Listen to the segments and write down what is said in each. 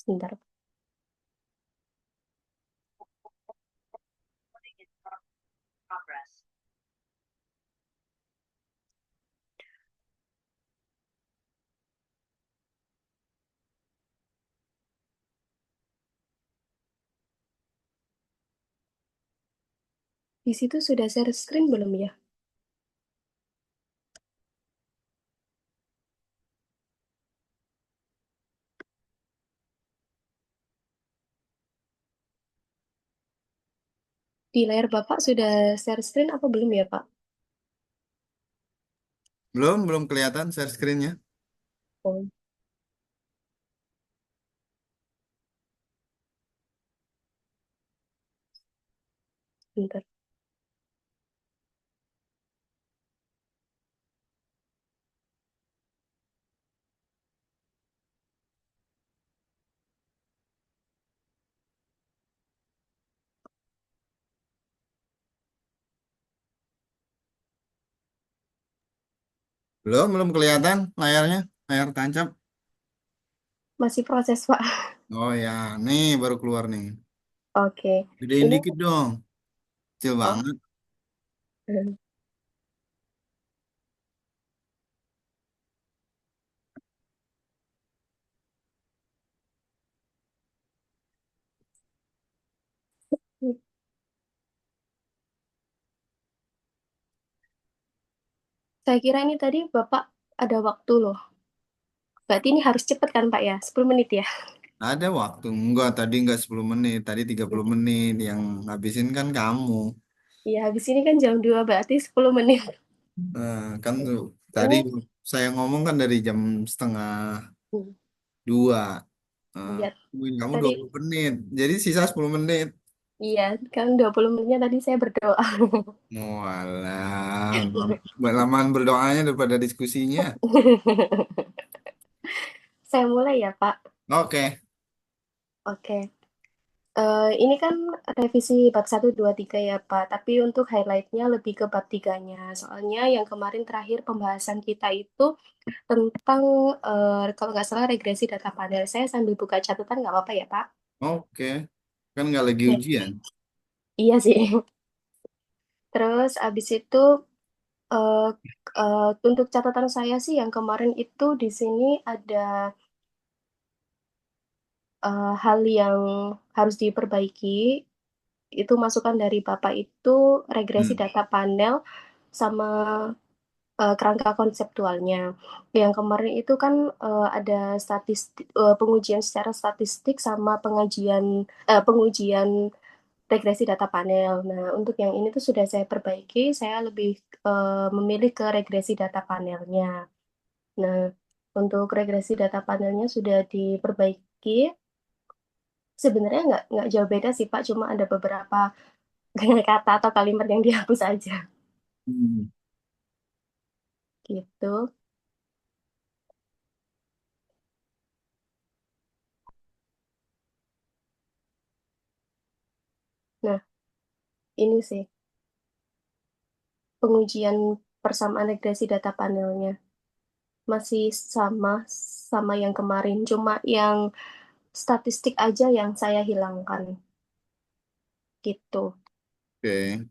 Bentar. Di situ sudah share screen belum ya? Di layar Bapak sudah share screen apa belum ya, Pak? Belum kelihatan share screen-nya. Oh, bentar. Belum kelihatan layarnya, layar tancap. Masih proses, Pak. Oh ya, nih baru keluar nih. Oke. Gedein Ini, dikit dong, kecil oh, banget. saya kira ini tadi Bapak ada waktu loh. Berarti ini harus cepat kan, Pak ya? 10 menit ya? Ada waktu, enggak tadi enggak 10 menit, tadi 30 menit yang ngabisin kan kamu. Iya, habis ini kan jam 2 berarti 10 menit. Kan tuh, tadi Ini, saya ngomong kan dari jam setengah dua. iya, Mungkin kamu tadi, 20 menit, jadi sisa 10 menit. iya, kan 20 menitnya tadi saya berdoa. Walah, lamaan berdoanya daripada diskusinya. Saya mulai ya, Pak. Oke, Oke. Ini kan revisi bab 1, 2, 3 ya, Pak. Tapi untuk highlightnya lebih ke bab tiganya. Soalnya yang kemarin terakhir pembahasan kita itu tentang, kalau nggak salah, regresi data panel. Saya sambil buka catatan nggak apa-apa ya, Pak? oke. Kan nggak lagi Oke. ujian. Iya sih. Terus abis itu, eh, untuk catatan saya sih yang kemarin itu di sini ada hal yang harus diperbaiki. Itu masukan dari Bapak itu regresi Hmm. data panel sama kerangka konseptualnya. Yang kemarin itu kan ada statistik, pengujian secara statistik sama pengujian regresi data panel. Nah, untuk yang ini tuh sudah saya perbaiki, saya lebih memilih ke regresi data panelnya. Nah, untuk regresi data panelnya sudah diperbaiki. Sebenarnya nggak jauh beda sih, Pak. Cuma ada beberapa kata atau kalimat yang dihapus aja. Hmm. Gitu. Nah, ini sih pengujian persamaan regresi data panelnya. Masih sama sama yang kemarin, cuma yang statistik aja yang saya hilangkan gitu. Oke.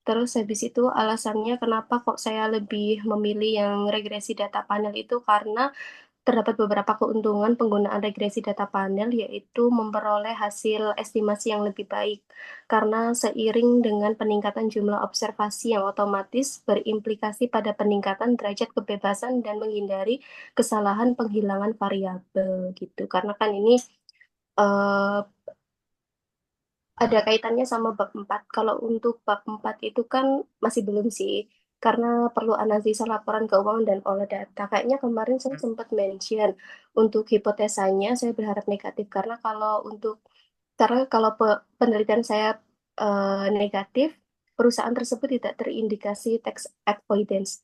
Terus habis itu alasannya kenapa kok saya lebih memilih yang regresi data panel itu karena terdapat beberapa keuntungan penggunaan regresi data panel, yaitu memperoleh hasil estimasi yang lebih baik. Karena seiring dengan peningkatan jumlah observasi yang otomatis berimplikasi pada peningkatan derajat kebebasan dan menghindari kesalahan penghilangan variabel gitu. Karena kan ini eh, ada kaitannya sama bab 4. Kalau untuk bab 4 itu kan masih belum sih, karena perlu analisa laporan keuangan dan olah data. Kayaknya kemarin saya sempat mention untuk hipotesanya saya berharap negatif, karena kalau penelitian saya negatif, perusahaan tersebut tidak terindikasi tax avoidance.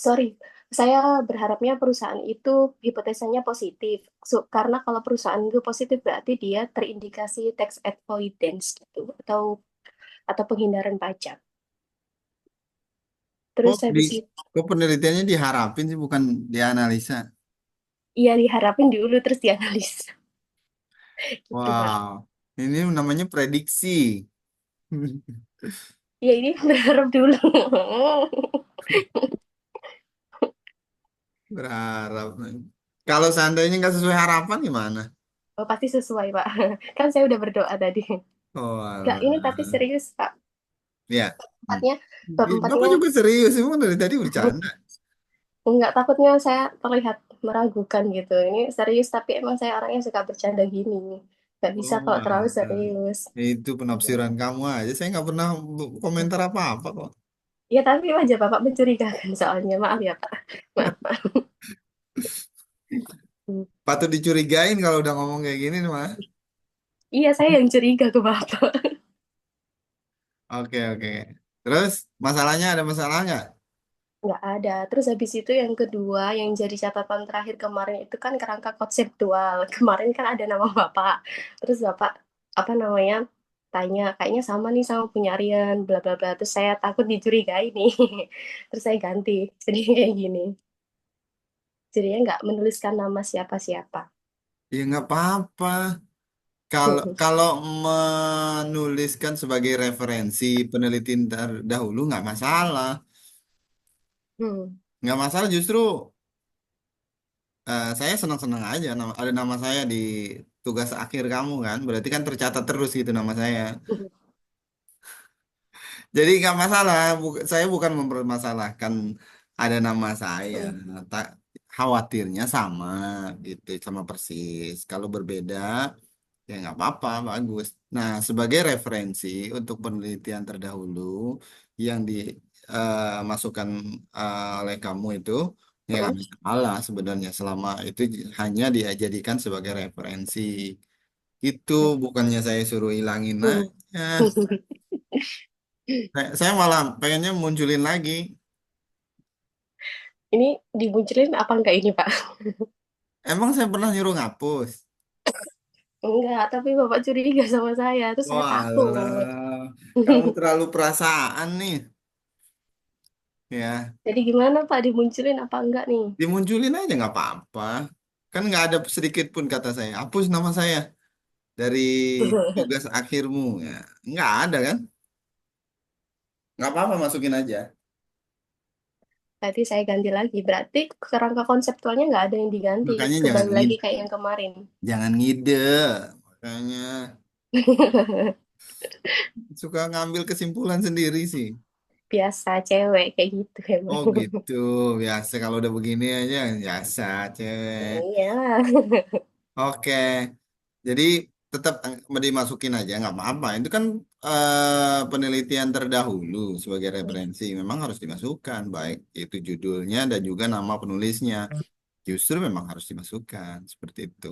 Sorry, saya berharapnya perusahaan itu hipotesanya positif. Karena kalau perusahaan itu positif berarti dia terindikasi tax avoidance gitu atau penghindaran pajak. Kok Terus di habis itu kok penelitiannya diharapin sih bukan dianalisa. Iya diharapin dulu terus dianalisa gitu Pak. Wow, ini namanya prediksi. Ya ini berharap dulu. Berharap. Kalau seandainya nggak sesuai harapan gimana? Oh, pasti sesuai Pak. Kan saya udah berdoa tadi. Oh, Enggak, ini tapi alah. serius Pak. Ya. Hmm. Empatnya, bab Bapak empatnya juga serius, emang dari tadi bercanda. enggak, takutnya saya terlihat meragukan gitu. Ini serius tapi emang saya orangnya suka bercanda gini. Nggak bisa Oh, kalau terlalu alah. serius. Itu penafsiran kamu aja. Saya nggak pernah komentar apa-apa kok. Ya tapi wajah Bapak mencurigakan soalnya. Maaf ya Pak. Maaf, Pak. Hmm. Patut dicurigain kalau udah ngomong kayak gini mah. Iya, saya yang curiga ke Bapak. Oke, oke. Terus masalahnya ada masalah nggak? Nggak ada. Terus habis itu yang kedua, yang jadi catatan terakhir kemarin itu kan kerangka konseptual. Kemarin kan ada nama Bapak. Terus Bapak, apa namanya, tanya, kayaknya sama nih sama punya Rian, bla bla bla. Terus saya takut dicurigai nih. Terus saya ganti. Jadi kayak gini. Jadinya nggak menuliskan nama siapa-siapa. Ya nggak apa-apa. Kalau kalau menuliskan sebagai referensi penelitian terdahulu nggak masalah. Hmm. Nggak masalah justru saya senang-senang aja ada nama saya di tugas akhir kamu kan. Berarti kan tercatat terus gitu nama saya. Jadi nggak masalah. Saya bukan mempermasalahkan ada nama saya. Hmm. Tak khawatirnya sama gitu sama persis. Kalau berbeda ya nggak apa-apa, bagus. Nah, sebagai referensi untuk penelitian terdahulu yang dimasukkan oleh kamu itu, ya nggak Hmm. masalah sebenarnya selama itu hanya dia jadikan sebagai referensi. Itu bukannya saya suruh hilangin Hmm. aja. Saya malah pengennya munculin lagi. Ini dimunculin apa enggak ini Pak? Emang saya pernah nyuruh ngapus? Enggak, tapi Bapak curiga sama saya. Terus saya takut. Walah, kamu terlalu perasaan nih. Ya, Jadi gimana Pak, dimunculin apa enggak nih? dimunculin aja nggak apa-apa. Kan nggak ada sedikit pun kata saya. Hapus nama saya dari tugas akhirmu. Ya, nggak ada kan? Nggak apa-apa masukin aja. Berarti saya ganti lagi. Berarti kerangka konseptualnya nggak ada yang diganti. Makanya jangan Kembali lagi kayak yang kemarin. jangan ngide. Makanya suka ngambil kesimpulan sendiri sih. Biasa cewek kayak gitu emang. Oh gitu, biasa kalau udah begini aja biasa cewek. Iya. Oke, jadi tetap dimasukin aja nggak apa-apa. Itu kan penelitian terdahulu sebagai referensi memang harus dimasukkan, baik itu judulnya dan juga nama penulisnya. Justru memang harus dimasukkan seperti itu.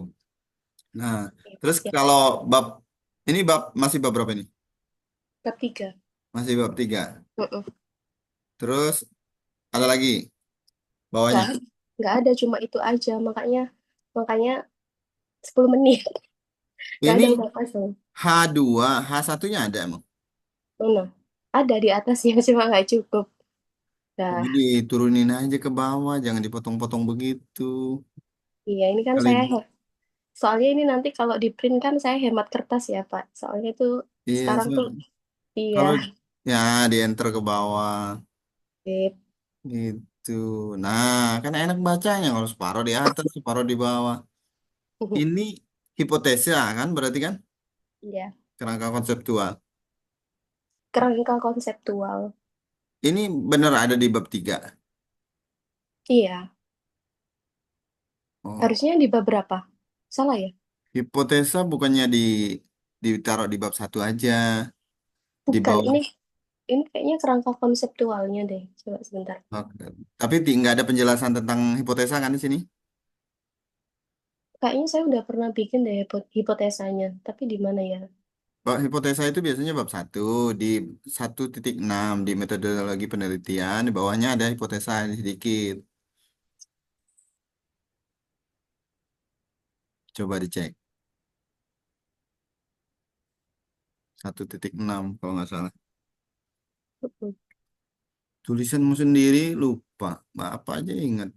Nah, terus Siap. kalau bab ini bab masih bab berapa ini? Bab 3. Masih bab 3. Mm-mm. Terus ada lagi Nggak, bawahnya. nggak ada cuma itu aja. Makanya makanya 10 menit. Nggak Ini ada udah pasang. H2, H1-nya ada emang. Mana? Ada di atasnya cuma nggak cukup. Nah, Jadi turunin aja ke bawah, jangan dipotong-potong begitu. iya ini kan saya Kali soalnya ini nanti kalau di print kan saya hemat kertas ya Pak. Soalnya itu iya, sekarang tuh iya. kalau ya di enter ke bawah Sip. gitu. Nah, kan enak bacanya kalau separuh di atas, separuh di bawah. Ini hipotesa kan berarti kan Iya. kerangka konseptual. Kerangka konseptual. Ini bener ada di bab 3. Iya. Oh, Harusnya di bab berapa? Salah ya? hipotesa bukannya ditaruh di bab 1 aja, di Bukan. bawah. Ini kayaknya kerangka konseptualnya deh. Coba sebentar. Oke. Tapi nggak ada penjelasan tentang hipotesa kan di sini? Kayaknya saya udah pernah bikin deh hipotesanya. Tapi di mana ya? Hipotesa itu biasanya bab 1 di 1.6 di metodologi penelitian di bawahnya ada hipotesa sedikit. Coba dicek 1.6 kalau nggak salah. Mm-mm. Tulisanmu sendiri lupa, apa aja ingat.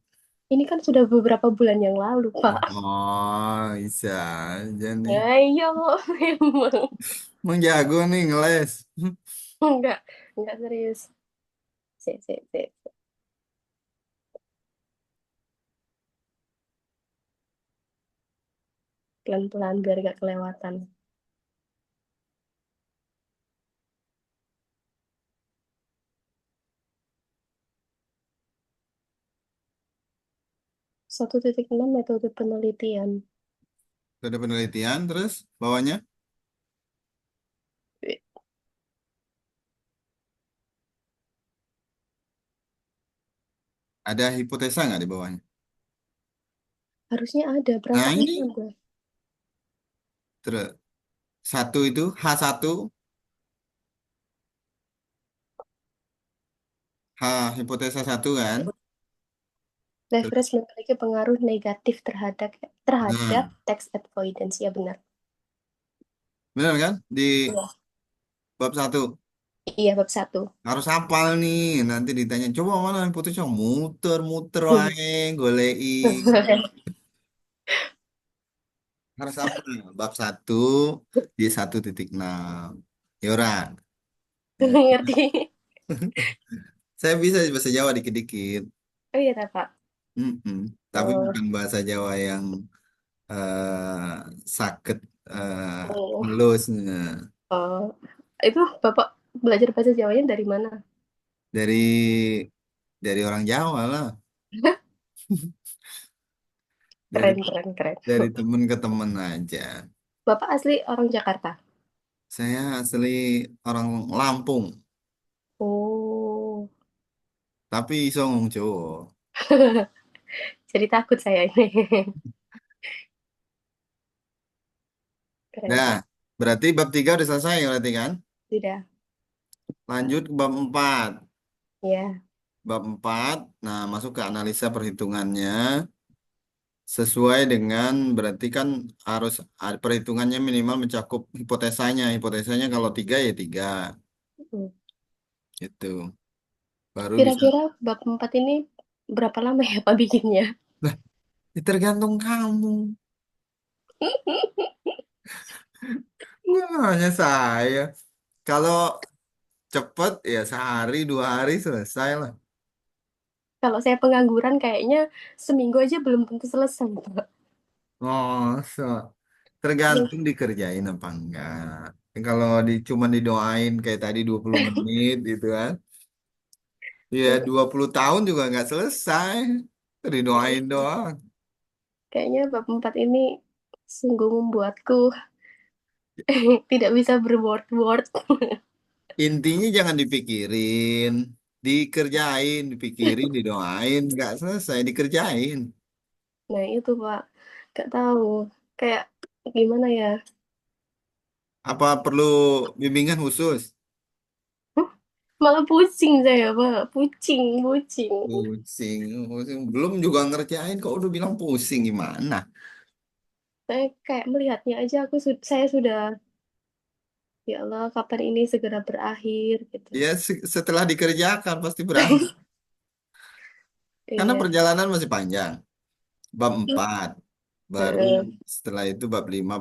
Ini kan sudah beberapa bulan yang lalu, Pak. Oh, bisa aja nih. Ayo, memang. Emang jago nih ngeles. Enggak, enggak serius. Sip, sip, sip. Pelan-pelan biar gak kelewatan. Satu titik enam metode penelitian. Ada penelitian, terus bawahnya ada hipotesa nggak di bawahnya? Harusnya ada, Nah perasaan ini ada. terus satu itu H1, H hipotesa satu kan? Terus, Leverage memiliki pengaruh negatif terhadap terhadap nah, tax avoidance. Ya benar. benar kan? Di Iya, bab satu iya bab satu. harus hafal nih. Nanti ditanya, coba mana hipotesa? Muter-muter wae, golei. Harus hafal. Bab satu di 1.6. Ya ora. Ya. Ngerti? Saya bisa bahasa Jawa dikit-dikit. Oh iya, tak, Pak. Mm-mm. Tapi Oh, bukan bahasa Jawa yang sakit oh, halusnya oh. Itu Bapak belajar bahasa Jawanya dari mana? dari orang Jawa lah, dari Keren, keren, keren. temen ke temen aja. Bapak asli orang Jakarta. Saya asli orang Lampung, Oh, tapi iso ngomong Jawa. jadi takut saya ini. Keren, Nah, keren. berarti bab 3 udah selesai berarti kan? Sudah, Lanjut ke bab 4. ya. Bab 4, nah masuk ke analisa perhitungannya sesuai dengan berarti kan harus perhitungannya minimal mencakup hipotesanya. Hipotesanya kalau 3 ya 3 Hmm. itu. Baru bisa. Kira-kira bab 4 ini berapa lama ya Pak bikinnya? Lah, ya tergantung kamu. Nggak hanya saya. Kalau cepet ya sehari 2 hari selesai lah. Kalau saya pengangguran kayaknya seminggu aja belum tentu selesai, Pak. Oh, Iya. tergantung dikerjain apa enggak. Kalau cuman didoain kayak tadi 20 menit gitu kan. Ya Iya. 20 tahun juga nggak selesai. Didoain doang. Kayaknya bab 4 ini sungguh membuatku tidak bisa berword-word. Intinya jangan dipikirin. Dikerjain, dipikirin, didoain. Nggak selesai, dikerjain. Nah, itu, Pak. Gak tahu. Kayak gimana ya? Apa perlu bimbingan khusus? Huh? Malah pusing saya, Pak. Pusing, pusing. Pusing, pusing. Belum juga ngerjain kok udah bilang pusing gimana? Saya kayak melihatnya aja saya sudah ya Allah, kapan ini segera berakhir gitu. Ya setelah dikerjakan pasti berakhir. Karena Iya. perjalanan masih panjang. Bab 4 baru Heeh. setelah itu bab 5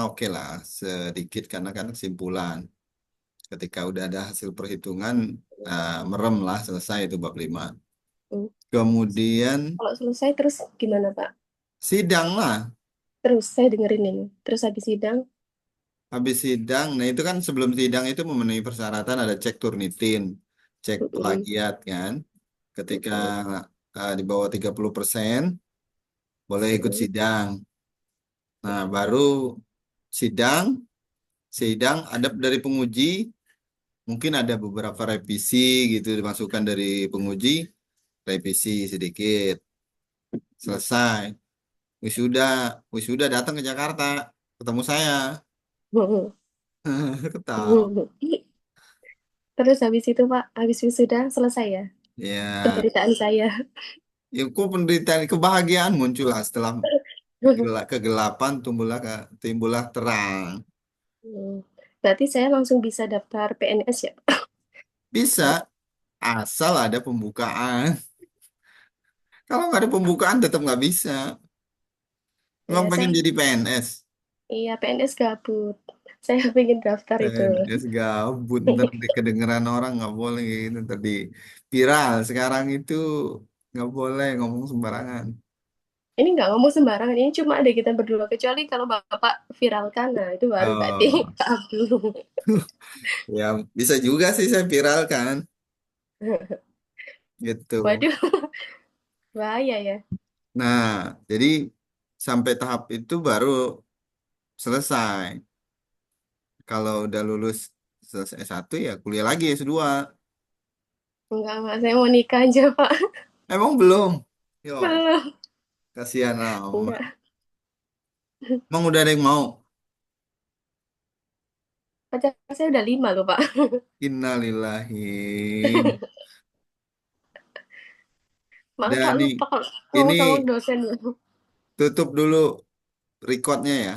oke lah sedikit karena kan kesimpulan. Ketika udah ada hasil perhitungan merem lah selesai itu bab 5. Hmm. Kemudian Kalau selesai terus gimana, Pak? sidang lah. Terus saya dengerin ini. Terus habis sidang, Habis sidang, nah itu kan sebelum sidang itu memenuhi persyaratan ada cek Turnitin, cek mm-mm, plagiat kan. Ketika mm-mm, di bawah 30% boleh ikut mm-mm, sidang. Nah, baru sidang, ada dari penguji, mungkin ada beberapa revisi gitu dimasukkan dari penguji, revisi sedikit, selesai. Wisuda, datang ke Jakarta, ketemu saya, mm-mm, ketawa. mm-mm. Terus habis itu, Pak, habis wisuda selesai ya Ya, penderitaan saya. ya kok penderitaan kebahagiaan muncul lah setelah kegelapan timbullah terang. Hmm. Berarti saya langsung bisa daftar PNS ya? Bisa asal ada pembukaan. Kalau nggak ada pembukaan tetap nggak bisa. Emang Ya, pengen saya jadi PNS? iya PNS gabut. Saya pengen daftar itu. PNS gabut, ntar kedengeran orang nggak boleh gitu. Tadi viral sekarang itu nggak boleh ngomong sembarangan. Ini nggak ngomong sembarangan, ini cuma ada kita berdua. Kecuali kalau Bapak viralkan, nah itu baru berarti Oh, Pak Abdul. ya bisa juga sih saya viralkan gitu. Waduh, bahaya ya. Nah, jadi sampai tahap itu baru selesai. Kalau udah lulus selesai S1 ya kuliah lagi S2. Enggak, saya mau nikah aja, Pak. Emang belum? Yo, Belum. kasihan amat. Enggak. Emang udah ada yang mau? Pacar saya udah 5 loh, Pak. Innalillahi. Malah tak Jadi lupa kalau ngomong ini sama dosen. tutup dulu recordnya ya.